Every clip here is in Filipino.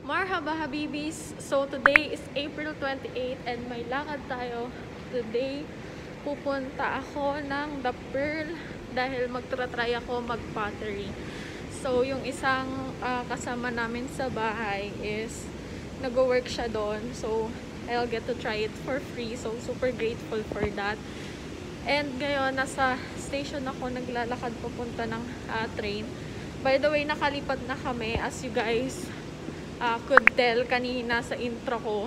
Marhaba Habibis! So today is April 28 and may lakad tayo today. Pupunta ako ng The Pearl dahil magtra-try ako mag-pottery. So yung isang kasama namin sa bahay is nag-work siya doon. So I'll get to try it for free. So super grateful for that. And ngayon nasa station ako, naglalakad papunta ng train. By the way, nakalipad na kami as you guys could tell kanina sa intro ko.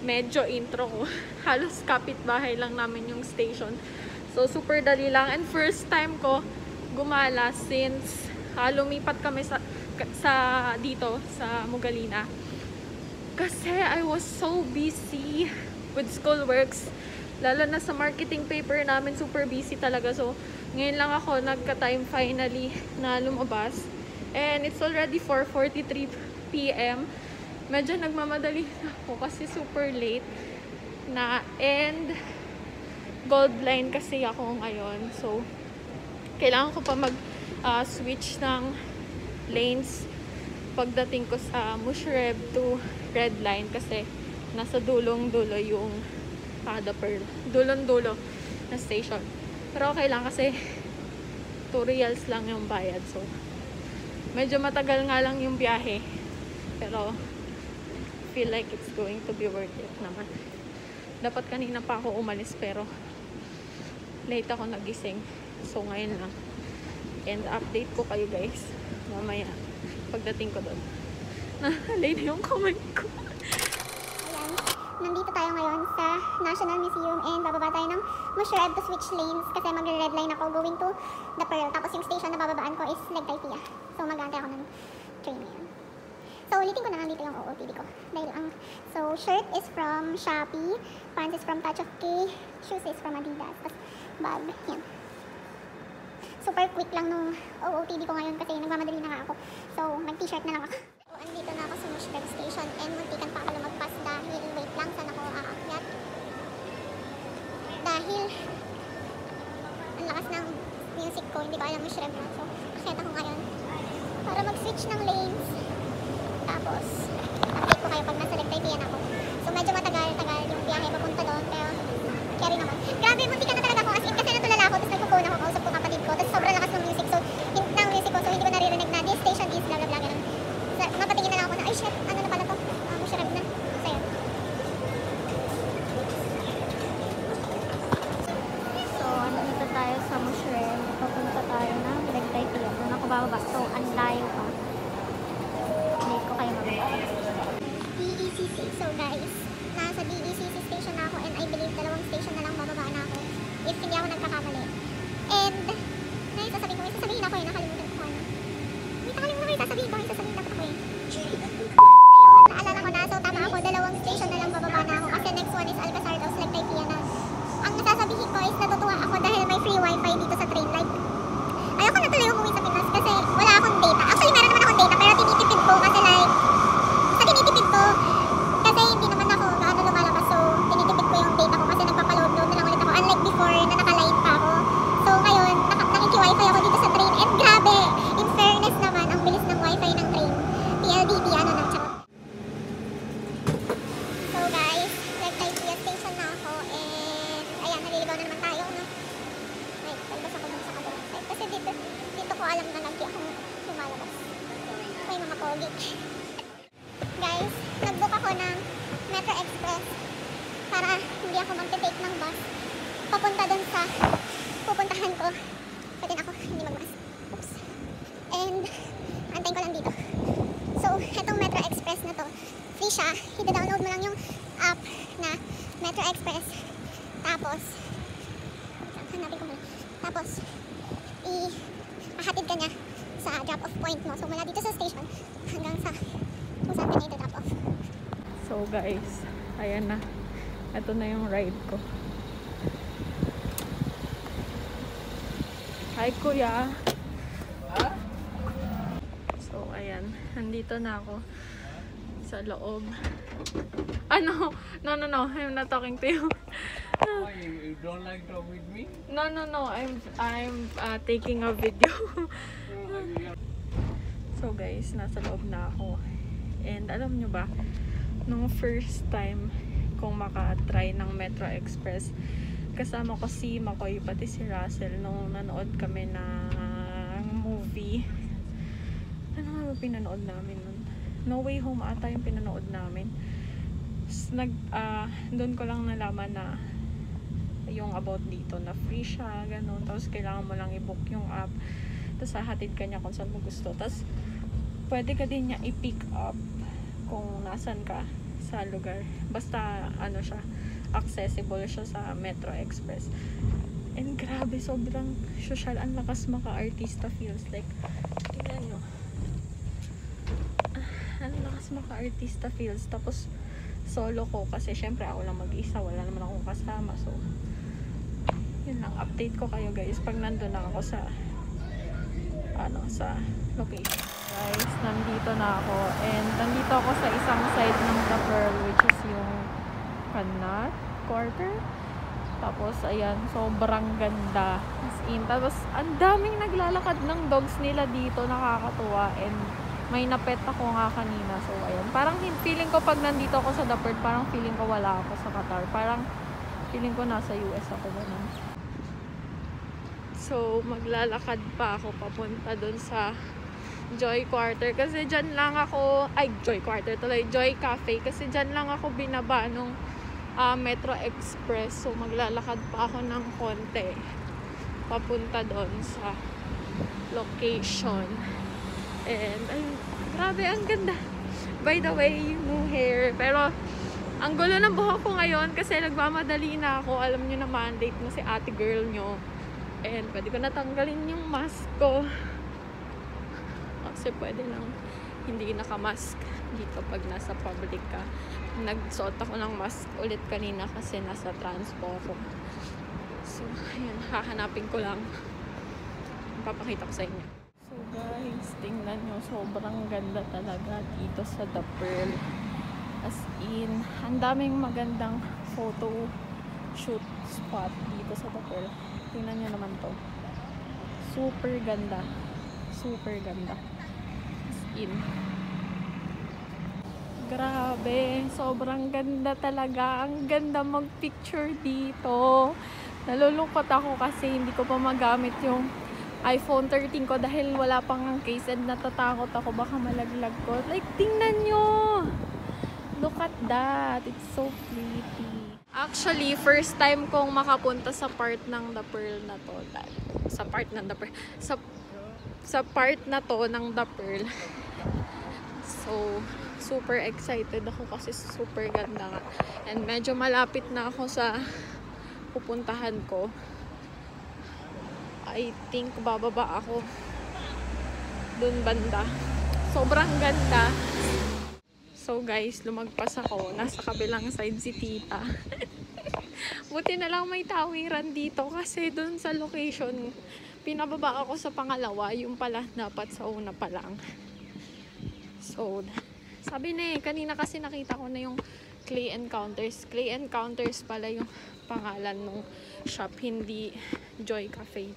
Medyo intro ko. Halos kapitbahay lang namin yung station. So super dali lang. And first time ko gumala since lumipat kami sa dito sa Mugalina. Kasi I was so busy with school works. Lalo na sa marketing paper namin, super busy talaga. So, ngayon lang ako nagka-time finally na lumabas. And it's already 4:43 PM. Medyo nagmamadali na ako kasi super late na. And gold line kasi ako ngayon. So, kailangan ko pa mag-switch ng lanes pagdating ko sa Mushreb to red line kasi nasa dulong-dulo yung The Pearl. Dulong-dulo na station. Pero okay lang kasi 2 reals lang yung bayad. So, medyo matagal nga lang yung biyahe. Pero, feel like it's going to be worth it naman. Dapat kanina pa ako umalis pero late ako nagising. So, ngayon lang. And update ko kayo guys. Mamaya, pagdating ko doon. Late yung comment ko. Nandito tayo ngayon sa National Museum and bababa tayo ng Mushreb to switch lanes kasi magre-red line ako going to The Pearl. Tapos yung station na bababaan ko is Legtay-Pia. So mag-aantay ako ng train ngayon. So ulitin ko na lang dito yung OOTD ko. Dahil so shirt is from Shopee, pants is from Touch of K, shoes is from Adidas, tapos bag, yan. Super quick lang nung OOTD ko ngayon kasi nagmamadali na nga ako. So nag-t-shirt na lang ako. Andito na ako sa Mushreb Station and muntikan pa ako lumagpas dahil wait lang saan ako aakyat. Dahil ang lakas ng music ko, hindi ko alam Mushreb na. So, akyat ako ngayon para mag-switch ng lanes. Tapos, update ko kayo pag nasa Legtay-Pia ako. So, medyo matagal-tagal yung biyahe papunta doon pero carry naman. Grabe, muntikan na talaga ako as in kasi natulala ako tapos nagpo-phone ako, kausap ko kapatid ko tapos sobrang lakas ng music. So, hindi ko naririnig na this station is blah blah blah ganun. Mapatingin na lang ako na, ay shit, ano na pala to? Mushreb na. So, yun. So, andito tayo sa Mushreb. Papunta tayo ng Legtay-Pia. Doon ako bababa. So, ang layo pa. Hindi ko kayo mababa. DECC. So, guys, nasa DECC station na ako and I believe 2 station na lang bababa na ako if hindi ako nagkakamali. And, sasabihin ako eh, nakalimutan ko ano. May sasabihin ko ako eh. Ayun, naalala ko na. So, tama ako. 2 station na lang bababa na ako. Kasi next one is Alcazar, tapos Legtay-Pia na. Ang nasasabihin ko is natutuwa ako dahil may free wifi dito sa train. Like, ayoko na tuloy umuwi sa Pinas kasi wala akong data. Actually, meron naman akong data pero tinitipid ko kasi like, sa tinitipid ko, kasi hindi naman ako gaano lumalabas. So, tinitipid ko yung data ko kasi nagpapaload na lang ulit ako. Unlike before na naka-line pa ako. So, ngayon, nakiki-wifi ako dito sa train. And grabe, in fairness naman, ang bilis ng wifi ng train. PLDT, ano na, tsaka. So guys, Legtay-Pia station na ako and ayan, naliligaw na naman tayo, no? Wait, talbas ako dun sa kabilang side. Kasi dito ko alam na lagi akong lumalabas. May mga pogi. Guys, nag-book ako ng Metro Express para hindi ako mag-take ng bus papunta dun sa pupuntahan ko. Pwede na ako hindi mag-bus. Oops. And antayin ko lang dito. So, etong Metro Express na to, free siya. I-download mo lang yung app na Metro Express. Tapos, hanapin ko muna. Tapos, ihahatid ka niya sa drop-off point mo. So, mula dito sa station hanggang sa kung saan ka niya ito drop-off. So guys, ayan na. Ito na yung ride ko. Hi kuya! So ayan, nandito na ako sa loob. No, I'm not talking to you. You don't like to talk with me? No, I'm taking a video. So guys, nasa loob na ako. And alam nyo ba, nung first time kong makatry ng Metro Express, kasama ko si Makoy pati si Russell nung nanood kami ng movie. Ano nga ba pinanood namin nun? No Way Home ata yung pinanood namin. Doon ko lang nalaman na yung about dito na free siya, ganun. Tapos kailangan mo lang i-book yung app. Tapos hahatid ka niya kung saan mo gusto. Tapos pwede ka din niya i-pick up kung nasan ka sa lugar. Basta ano siya, accessible siya sa Metro Express. And grabe, sobrang social. Ang lakas maka-artista feels. Like, tingnan nyo. Ang lakas maka-artista feels. Tapos solo ko kasi syempre ako lang mag-isa. Wala naman akong kasama. So, yun lang. Update ko kayo guys pag nandun na ako sa sa location. Guys, nandito na ako. And nandito ako sa isang side ng The Pearl, which is yung Kanat Quarter. Tapos, ayan, sobrang ganda. As in, tapos, ang daming naglalakad ng dogs nila dito. Nakakatuwa. And may napet ako nga kanina. So, ayan. Parang feeling ko pag nandito ako sa The Pearl, parang feeling ko wala ako sa Qatar. Parang feeling ko nasa US ako ganun. So, maglalakad pa ako papunta dun sa Joy Quarter. Kasi dyan lang ako, Joy Quarter tuloy, Joy Cafe. Kasi dyan lang ako binaba nung Metro Express. So, maglalakad pa ako ng konti papunta dun sa location. And, ayun, grabe, ang ganda. By the way, new hair. Pero, ang gulo ng buhok ko ngayon kasi nagmamadali na ako. Alam nyo naman, date mo si ate girl nyo. And pwede ko natanggalin yung mask ko. Kasi pwede nang hindi nakamask dito pag nasa public ka. Nagsuot ako ng mask ulit kanina kasi nasa transpo ko. So, ayun, hahanapin ko lang. Papakita ko sa inyo. So guys, tingnan nyo, sobrang ganda talaga dito sa The Pearl. As in, ang daming magandang photo shoot spot dito sa The Pearl. Tingnan nyo naman to. Super ganda. Super ganda. As in. Grabe. Sobrang ganda talaga. Ang ganda mag-picture dito. Nalulungkot ako kasi hindi ko pa magamit yung iPhone 13 ko dahil wala pang case and natatakot ako baka malaglag ko. Like, tingnan nyo. Look at that. It's so pretty. Actually, first time kong makapunta sa part ng The Pearl na to. Sa part ng The Pearl. Sa part na to ng The Pearl. So, super excited ako kasi super ganda nga. And medyo malapit na ako sa pupuntahan ko. I think bababa ako dun banda. Sobrang ganda. So guys, lumagpas ako. Nasa kabilang side si tita. Buti na lang may tawiran dito kasi dun sa location, pinababa ako sa pangalawa. Yung pala dapat sa una pa lang. So, sabi na kanina kasi nakita ko na yung Clay Encounters. Clay Encounters pala yung pangalan ng shop, hindi Joy Cafe.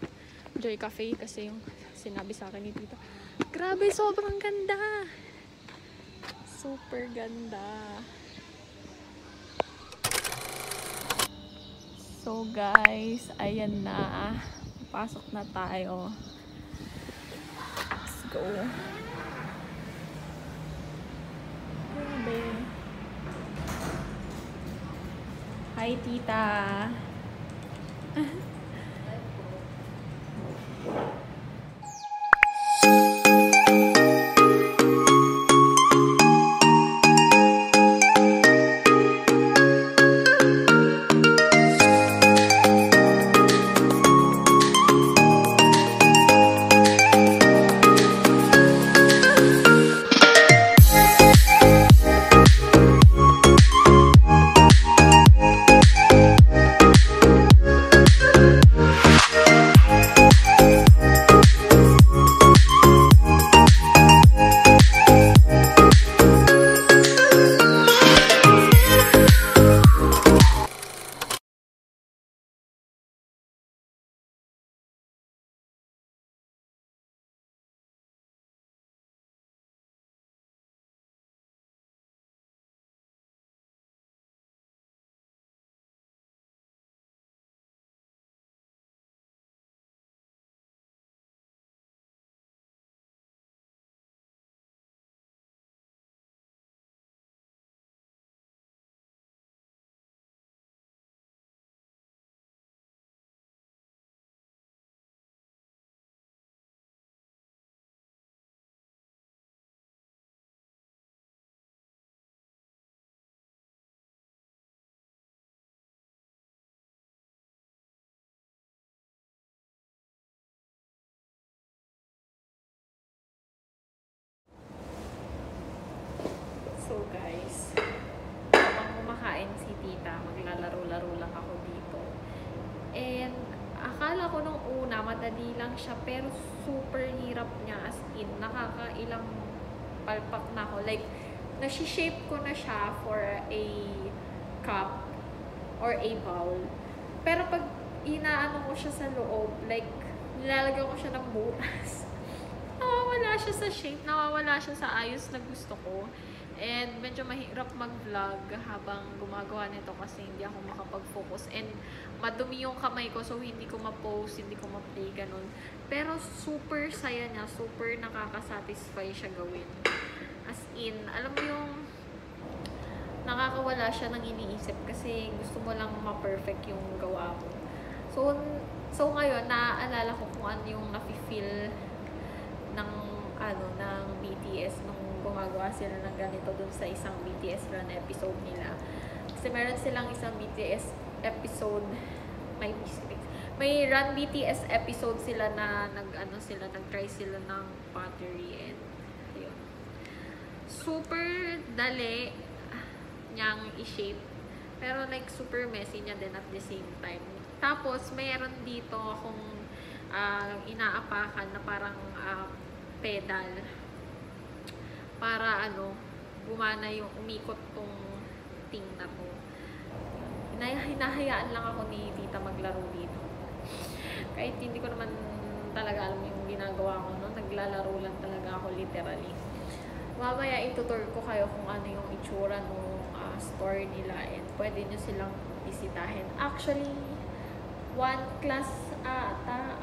Joy Cafe kasi yung sinabi sa akin ni tita. Grabe, sobrang ganda. Super ganda. So guys, ayan na. Pasok na tayo. Let's go. Grabe. Hi, tita. akala ko nung una, madali lang siya, pero super hirap niya, as in, nakakailang palpak na ako. Like, nasi-shape ko na siya for a cup or a bowl. Pero pag inaano ko siya sa loob, like, nilalagyan ko siya ng butas, nawawala siya sa shape, nawawala siya sa ayos na gusto ko. And medyo mahirap mag-vlog habang gumagawa nito kasi hindi ako makapag-focus. And madumi yung kamay ko, so hindi ko ma-post, hindi ko ma-play, ganun. Pero super saya niya, super nakaka-satisfy siya gawin. As in, alam mo yung nakakawala siya ng iniisip kasi gusto mo lang ma-perfect yung gawa mo. So ngayon, naaalala ko kung ano yung nafe-feel ng BTS nung gumagawa sila ng ganito dun sa isang BTS run episode nila. Kasi meron silang isang BTS episode, may run BTS episode sila na nag-try sila ng pottery, and ayun. Super dali niyang i-shape, pero like super messy niya din at the same time. Tapos mayroon dito akong inaapakan na parang pedal para gumana yung umikot tong thing na to. Hinahayaan lang ako ni tita maglaro dito. Kahit hindi ko naman talaga alam yung ginagawa ko, no? Naglalaro lang talaga ako literally. Mamaya itutur ko kayo kung ano yung itsura ng store nila, and pwede nyo silang bisitahin. Actually, one class ata,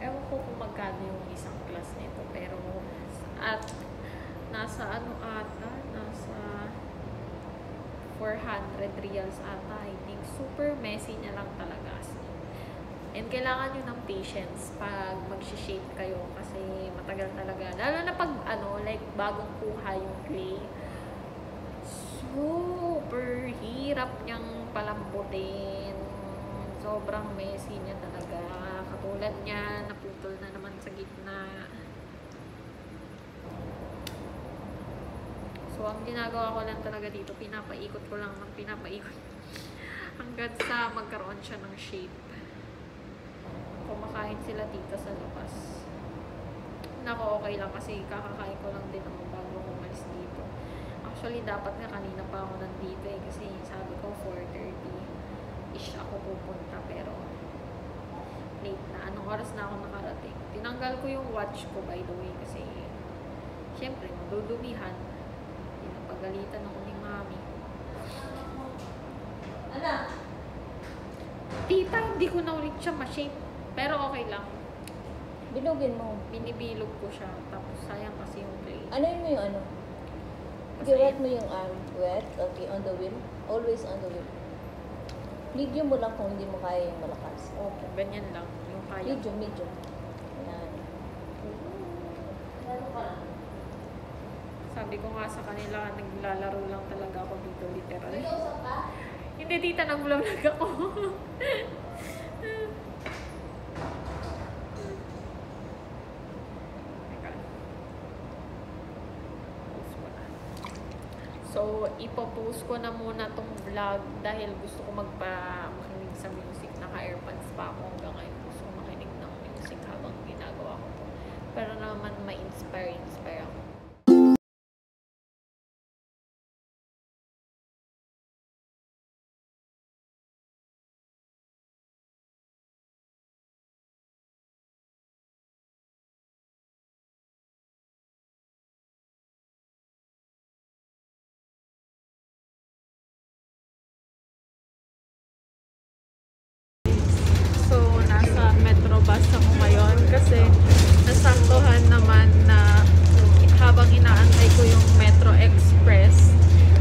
ewan ko kung magkano yung isang class nito, pero nasa nasa 400 reals ata, I think. Super messy niya lang talaga. And kailangan nyo ng patience pag mag-shape kayo kasi matagal talaga. Lalo na pag like bagong kuha yung clay. Super hirap niyang palambutin. Sobrang messy niya talaga. Katulad niya, naputol na naman sa gitna. So, ang ginagawa ko lang talaga dito, pinapaikot ko lang ng pinapaikot hanggang sa magkaroon siya ng shape. Kumakain sila dito sa labas. Nako, okay lang kasi kakakain ko lang din ako bago umalis dito. Actually, dapat nga kanina pa ako nandito kasi sabi ko 4:30-ish ako pupunta, pero late na. Anong oras na ako nakarating? Tinanggal ko yung watch ko, by the way, kasi syempre, madudumihan. Pinapagalitan ako ni mami. Ano? Tita, hindi ko na ulit siya ma-shape. Pero okay lang. Bilugin mo. Binibilog ko siya. Tapos sayang kasi yung clay. Ano yun mo yung ano? Okay, wet mo yung arm. Wet? Okay, on the wheel. Always on the wheel. Medium mo lang kung hindi mo kaya yung malakas. Okay, ganyan lang. Yung kaya. Medium, medium. Ayan. Sabi ko nga sa kanila, naglalaro lang talaga ako dito, literal. Hindi, tita, nag-vlog ako. So, ipopost ko na muna tong vlog dahil gusto ko makinig sa music. Naka-airpods pa ako hanggang ngayon. Gusto ko makinig ng music habang ginagawa ko to. Pero naman ma-inspire ako. Bus ako ngayon kasi nasaktuhan naman na habang inaantay ko yung Metro Express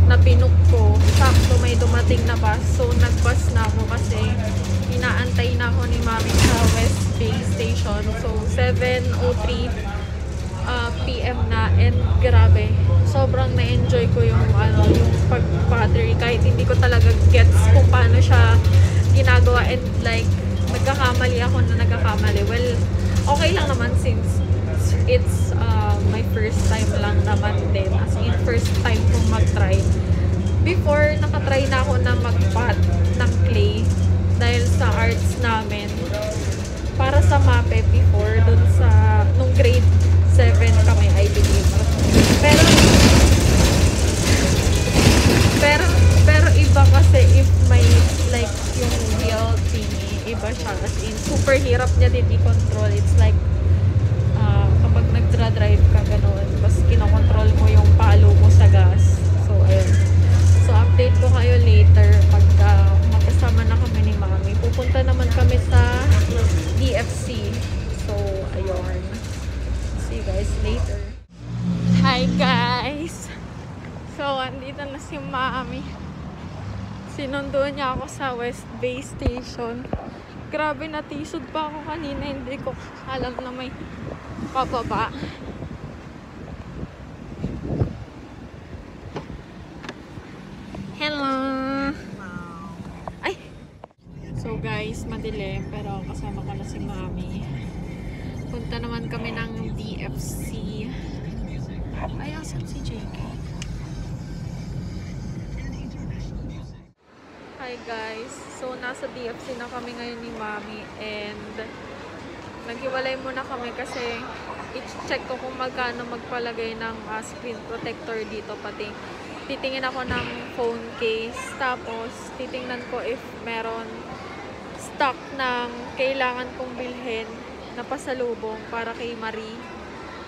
na pinook ko, sakto may dumating na bus. So nag-bus na ako kasi inaantay na ako ni mami sa West Bay Station. So 7:03 PM na, and grabe, sobrang na-enjoy ko yung pag-pottery kahit hindi ko talaga gets kung paano siya ginagawa, and like nagkakamali ako na nagkakamali. Well, okay lang naman since it's my first time lang naman din. As in, first time kong mag-try. Before, nakatry na ako na mag-pot ng clay dahil sa arts namin. Para sa MAPE before, dun sa, nung grade 7 kami, I believe. Pero iba kasi if may like yung real thingy, iba siya. As in, super hirap niya din i-control. It's like, kapag nagdra-drive ka, gano'n. Tapos kinokontrol mo yung palo mo sa gas. So, ayun. So, update ko kayo later pagka magkasama na kami ni Mami. Pupunta naman kami sa DFC. So, ayun. See you guys later. Hi guys! So, andito na si Mami. Sinundo niya ako sa West Bay Station. Grabe, natisod pa ako kanina. Hindi ko alam na may pababa. Hello! Ay! So guys, madilim. Pero kasama ko na si Mami. Punta naman kami ng DFC. Ay, asan si JK? Hi guys! So, nasa DFC na kami ngayon ni Mami. And naghiwalay muna kami kasi i-check ko kung magkano magpalagay ng screen protector dito. Pati titingin ako ng phone case. Tapos, titingnan ko if meron stock ng kailangan kong bilhin na pasalubong para kay Marie.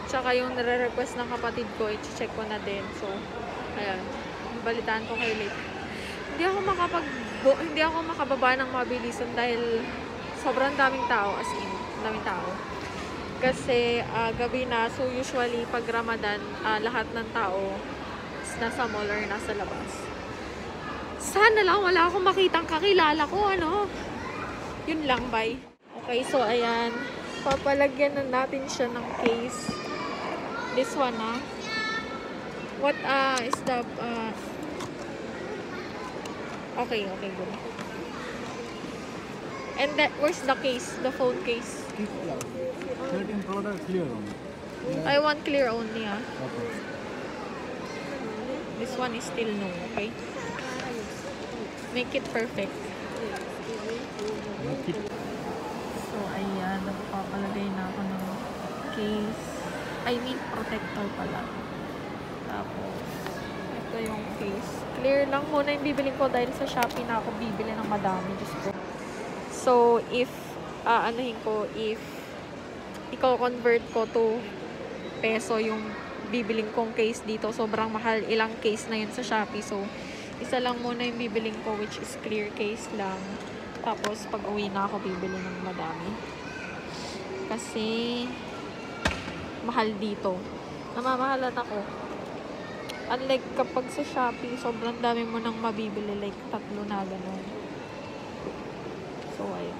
Tsaka yung nare-request ng kapatid ko, i-check ko na din. So, ayan. Balitaan ko kayo later. Hindi ako makababa ng mabilisan dahil sobrang daming tao. As in, daming tao. Kasi gabi na. So, usually, pag Ramadan, lahat ng tao nasa mall or nasa labas. Sana lang wala akong makitang kakilala ko, ano. Yun lang, bye. Okay, so ayan. Papalagyan na natin siya ng case. This one, What is the okay, good. And where's the case? The phone case? Certain product clear only. I want clear only, Okay. This one is still no, okay? Make it perfect. Make it. So, ayan. Nagpapalagay na ako ng case. I mean, protector pala. Tapos, ito yung case. Clear lang muna yung bibiling ko dahil sa Shopee na ako bibili ng madami. Diyos ko. So, if, if i-convert ko to peso yung bibiling kong case dito, sobrang mahal. Ilang case na yun sa Shopee. So, isa lang muna yung bibiling ko, which is clear case lang. Tapos, pag uwi na ako, bibili ng madami. Kasi, mahal dito. Namamahalan ako. Unlike kapag sa Shopee, sobrang dami mo nang mabibili. Like, 3 na gano'n. So, ayan.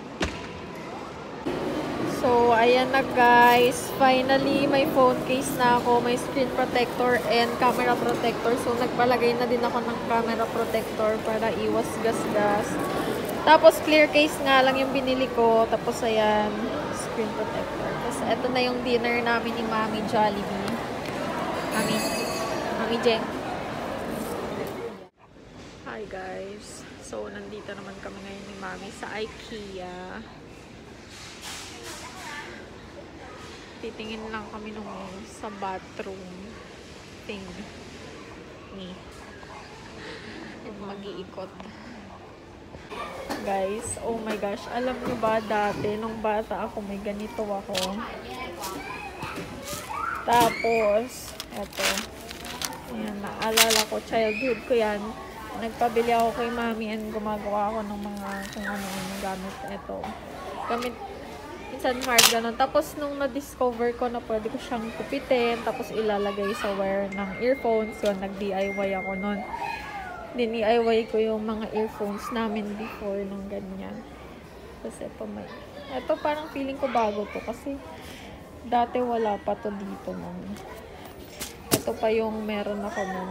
So, ayan na guys. Finally, may phone case na ako. May screen protector and camera protector. So, nagpalagay na din ako ng camera protector para iwas gas-gas. Tapos, clear case nga lang yung binili ko. Tapos, ayan, screen protector. Tapos, eto na yung dinner namin ni Mami Jollibee. Mami Jeng. Hi guys. So, nandito naman kami ngayon ni Mami sa IKEA. Titingin lang kami nung sa bathroom thing. And mag-iikot. Guys, oh my gosh, alam nyo ba dati, nung bata ako, may ganito ako. Tapos, eto. Ayan, naalala ko, childhood ko yan. Nagpabili ako kay Mami and gumagawa ako ng mga kung ano-ano gamit. Eto. Gamit, minsan hard, ganun. Tapos, nung na-discover ko na pwede ko siyang kupitin, tapos ilalagay sa wire ng earphones, yun, nag-DIY ako nun. Din-DIY ko yung mga earphones namin before nung ganyan. Tapos ito may... Ito parang feeling ko bago to kasi dati wala pa to dito nun. Ito pa yung meron ako nun.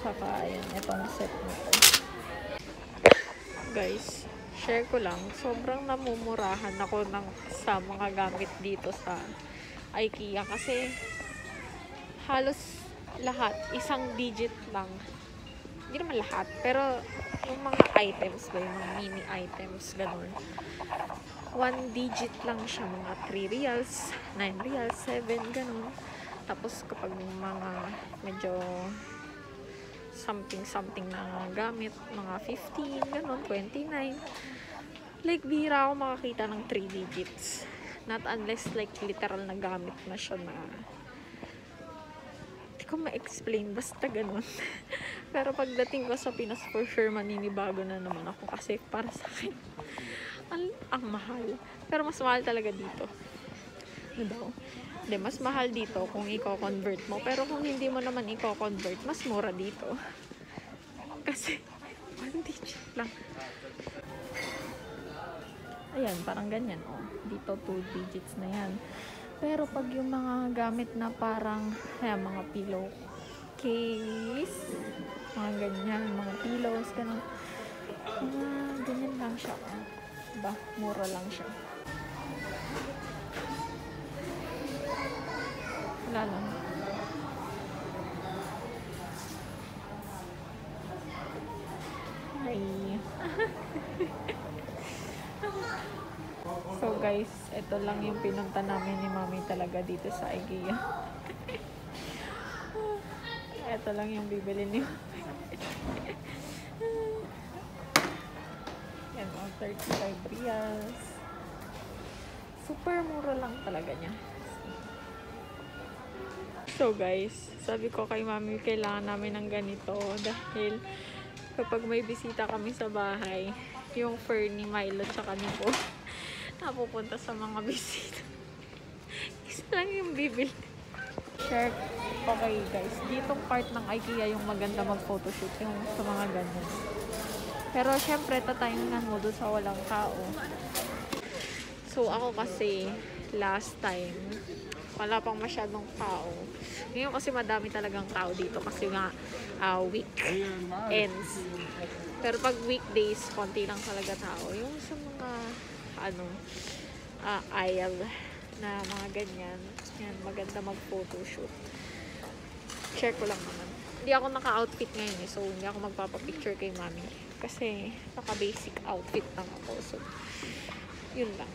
Saka ayan, itong set na to. Guys, share ko lang. Sobrang namumurahan ako sa mga gamit dito sa IKEA kasi halos lahat, isang digit lang. Hindi naman lahat, pero yung mga items ba, yung mga mini items, ganun. 1 digit lang siya, mga 3 reals, 9 reals, 7, ganun. Tapos kapag mga medyo something na gamit, mga 15, ganun, 29. Like, bihira ako makakita ng 3 digits. Not unless like literal na gamit na siya na hindi ko ma-explain, basta ganun. Pero pagdating ko sa Pinas, for sure maninibago na naman ako kasi para sa akin ang mahal. Pero mas mahal talaga dito. Ano daw? Hindi, mas mahal dito kung i-convert mo. Pero kung hindi mo naman i-convert, mas mura dito. Kasi 1 digit lang. Ayan, parang ganyan. Oh, dito 2 digits na yan. Pero pag yung mga gamit na parang, ayan, mga pillow case, mga ganyan, mga pillows, ganun. Ganyan lang siya. Diba? Mura lang siya. Wala lang. Hi. So guys, ito lang yung pinunta namin ni Mami talaga dito sa IKEA. Ito lang yung bibili ni Mami. Yan, 35 reals. Super mura lang talaga niya. So guys, sabi ko kay Mami, kailangan namin ng ganito dahil kapag may bisita kami sa bahay, yung fur ni Milo tsaka ni Po napupunta sa mga bisita. Isa lang yung bibili. Sure. Okay guys, ditong part ng IKEA yung maganda mag-photoshoot, yung sa mga ganyan. Pero syempre, tatayinan mo doon sa walang tao. So ako kasi, last time, wala pang masyadong tao. Ngayon kasi madami talagang tao dito kasi nga week ends. Pero pag weekdays, konti lang talaga tao. Yung sa mga aisle na mga ganyan, yan, maganda mag-photoshoot. Share ko lang naman. Hindi ako naka-outfit ngayon so hindi ako magpapapicture kay Mami. Kasi naka-basic outfit lang ako. So, yun lang.